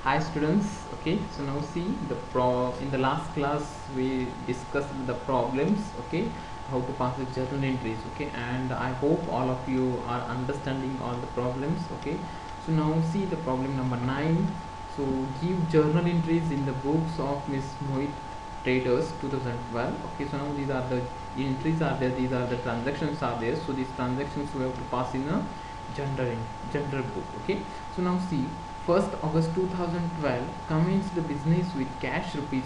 Hi students. Okay, so now see in the last class we discussed the problems. Okay, how to pass the journal entries. Okay, and I hope all of you are understanding all the problems. Okay, so now see the problem number 9. So give journal entries in the books of Miss Mohit Traders 2012. Okay, so now these are the entries are there, these are the transactions are there. So these transactions we have to pass in a general book. Okay, so now see, 1st August 2012 commenced the business with cash rupees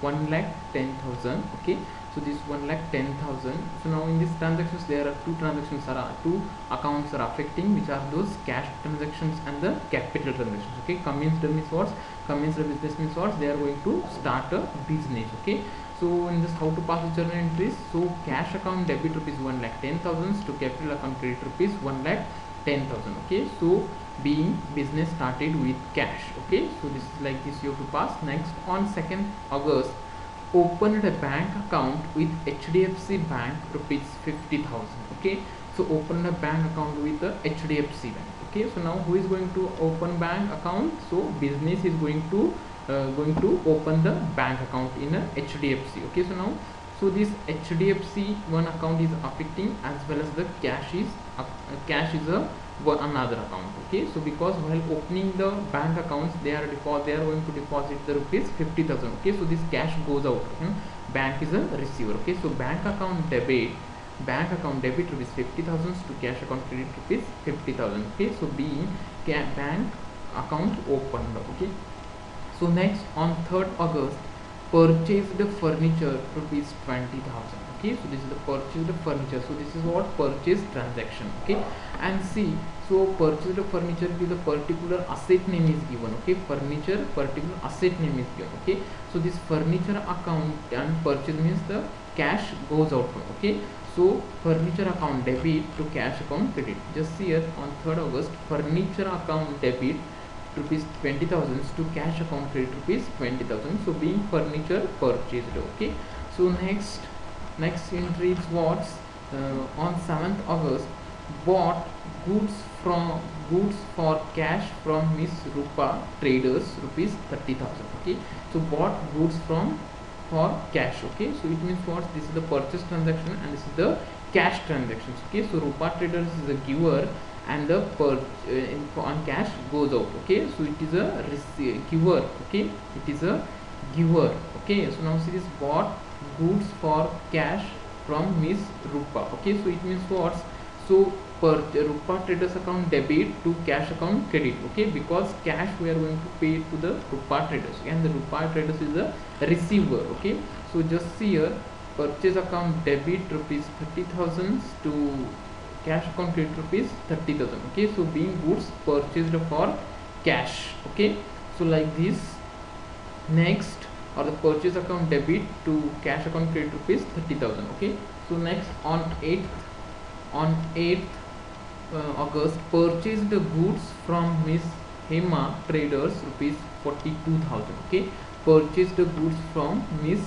1,10,000. Okay, so this 1,10,000. So now in these transactions there are two accounts are affecting, which are those cash transactions and the capital transactions. Okay, commenced means what? Commenced the business means what? They are going to start a business. Okay, so in this, how to pass the journal entries? So cash account debit rupees 1,10,000 to capital account credit rupees 1,10,000. Okay, so being business started with cash. Okay, so this is like this, you have to pass. Next, on 2nd August opened a bank account with HDFC Bank rupees 50,000. Okay, so opened a bank account with the HDFC Bank. Okay, so now who is going to open bank account? So business is going to open the bank account in a HDFC. Okay, so now, so this HDFC one account is affecting, as well as the cash is another account. Okay, so because while opening the bank accounts they are going to deposit the rupees 50,000. Okay, so this cash goes out. Bank is a receiver. Okay, so bank account debit rupees 50,000 to cash account credit rupees 50,000. Okay, so being bank account opened. Okay, so next, on 3rd August purchased the furniture rupees 20,000. Okay, so this is the purchased furniture. So this is what? Purchase transaction. Okay, and see, so purchased furniture with the particular asset name is given. Okay, furniture particular asset name is given. Okay, so this furniture account and purchase means the cash goes out from. Okay, so furniture account debit to cash account credit. Just see here, on 3rd August furniture account debit rupees 20,000 to cash account credit rupees 20,000. So being furniture purchased. Okay, so next entry is what? On 7th August bought goods for cash from Miss Rupa Traders rupees 30,000. Okay, so bought goods for cash. Okay, so it means what? This is the purchase transaction and this is the cash transactions. Okay, so Rupa Traders is a giver and the on cash goes out. Okay, so it is a giver. Okay, it is a giver. Okay, so now see this, bought goods for cash from Miss Rupa. Okay, so it means what? So Rupa Traders account debit to cash account credit. Okay, because cash we are going to pay to the Rupa Traders, and the Rupa Traders is a receiver. Okay, so just see here, purchase account debit rupees 30,000 to cash account credit rupees 30,000. Okay, so being goods purchased for cash. Okay, so like this. Next, or the purchase account debit to cash account credit rupees 30,000. Okay, so next, on 8th August purchased the goods from Miss Hema Traders rupees 42,000. Okay, purchased the goods from Miss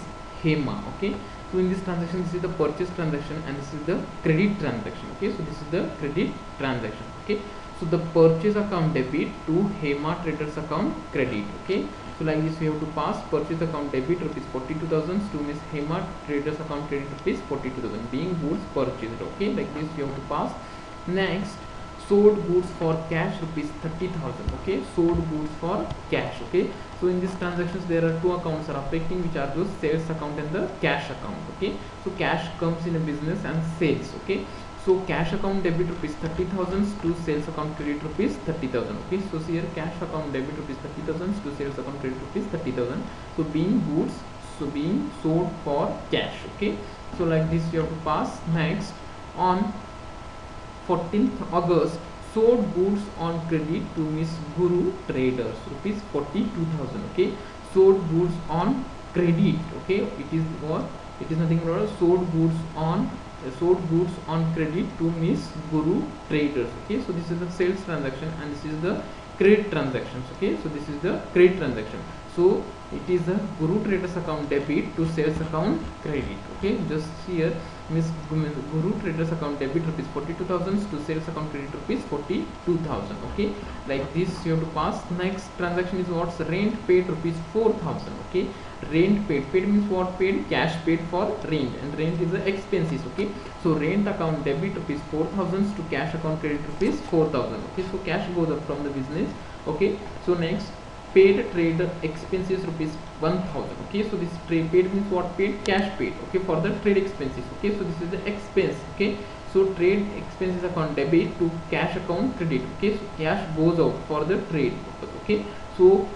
Hema. Okay, so in this transaction, this is the purchase transaction and this is the credit transaction. Okay, so this is the credit transaction. Okay, so the purchase account debit to Hema Traders account credit. Okay, so like this we have to pass. Purchase account debit rupees 42,000 to Miss Hema Traders account credit rupees 42,000, being goods purchased. Okay, like this you have to pass. Next, sold goods for cash rupees 30,000. Okay, sold goods for cash. Okay, so in these transactions there are two accounts are affecting, which are those sales account and the cash account. Okay, so cash comes in a business and sales. Okay, so cash account debit rupees 30,000 to sales account credit rupees 30,000. Okay, so here cash account debit rupees 30,000 to sales account credit rupees 30,000. So being goods, so being sold for cash. Okay, so like this you have to pass. Next, on 14th August sold goods on credit to Miss Guru Traders rupees 42,000. Okay, sold goods on credit. Okay, it is what? It is nothing but sold goods on credit to Miss Guru Traders. Okay, so this is the sales transaction and this is the credit transactions. Okay, so this is the credit transaction. So it is a Guru Traders account debit to sales account credit. Okay, just here Miss Guru Traders account debit rupees 42,000 to sales account credit rupees 42,000. Okay, like this you have to pass. Next transaction is what's rent paid rupees 4,000. Okay, rent paid means what? Paid cash paid for rent, and rent is the expenses. Okay, so rent account debit rupees 4,000 to cash account credit rupees 4,000. Okay, so cash goes up from the business. Okay, so next paid trade expenses rupees 1,000. Okay, so this trade paid means what? Paid cash paid. Okay, for the trade expenses. Okay, so this is the expense. Okay, so trade expenses account debit to cash account credit. Okay, so cash goes out for the trade. Okay, so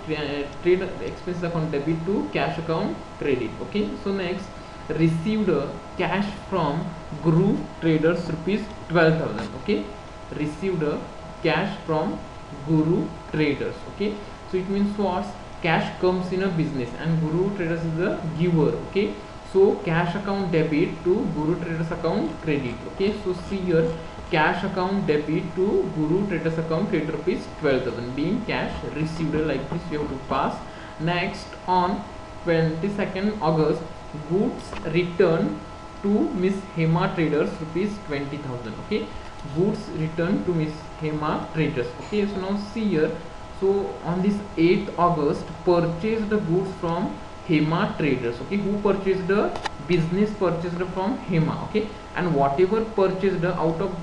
trade expenses account debit to cash account credit. Okay, so next received cash from Guru Traders rupees 12,000. Okay, received cash from Guru Traders. Okay, so it means what? Cash comes in a business and Guru Traders is the giver. Okay, so cash account debit to Guru Traders account credit. Okay, so see here, cash account debit to Guru Traders account credit rupees 12,000 being cash received. Like this you have to pass. Next, on 22nd August, goods returned to Miss Hema Traders rupees 20,000. Okay, goods returned to Miss Hema Traders. Okay, so now see here, so on this 8th August, purchased the goods from Hema Traders. Okay, who purchased the business purchased from Hema. Okay, and whatever purchased out of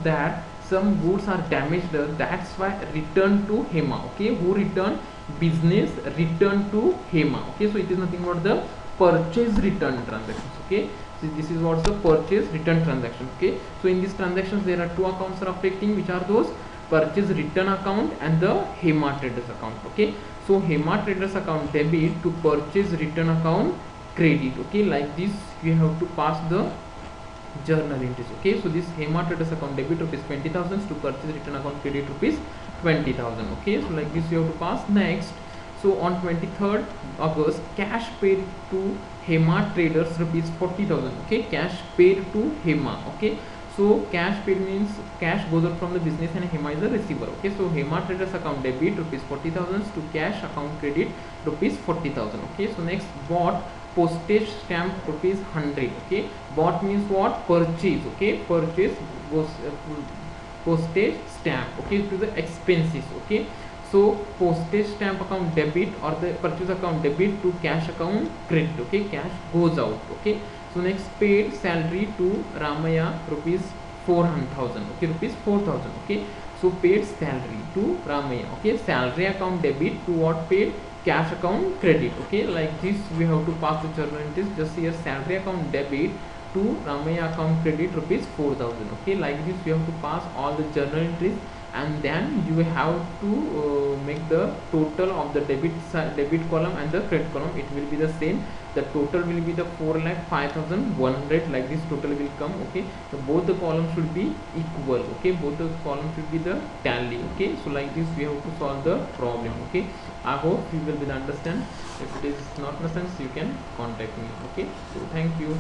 that some goods are damaged, that's why returned to Hema. Okay, who returned? Business returned to Hema. Okay, so it is nothing but the purchase return transactions. Okay, so this is what's the purchase return transaction. Okay, so in these transactions there are two accounts are affecting, which are those? Purchase return account and the Hema Traders account. Okay, so Hema Traders account debit to purchase return account credit. Okay, like this you have to pass the journal entries. Okay, so this Hema Traders account debit rupees 20,000 to purchase return account credit rupees 20,000. Okay, so like this you have to pass. Next, so on 23rd August, cash paid to Hema Traders rupees 40,000. Okay, cash paid to Hema. Okay, so cash paid means cash goes out from the business and Hema is the receiver. Okay, so Hema Traders account debit rupees 40,000 to cash account credit rupees 40,000. Okay, so next, bought postage stamp rupees 100. Okay, bought means what? Purchase. Okay, purchase goes postage stamp. Okay, to the expenses. Okay, so postage stamp account debit or the purchase account debit to cash account credit. Okay, cash goes out. Okay, so next, paid salary to Ramaya rupees 400,000. Okay, rupees 4,000. Okay, so paid salary to Ramaya. Okay, salary account debit to what? Paid cash account credit. Okay, like this we have to pass the journal entries. Just here, salary account debit to Ramaya account credit rupees 4,000. Okay, like this you have to pass all the journal entries, and then you have to make the total of the debit column and the credit column. It will be the same. The total will be the 4,05,100. like this total will come. Okay, so both the columns should be equal. Okay, both the columns should be the tally. Okay, so like this we have to solve the problem. Okay, I hope you will be understand. If it is not understand, you can contact me. Okay, so thank you.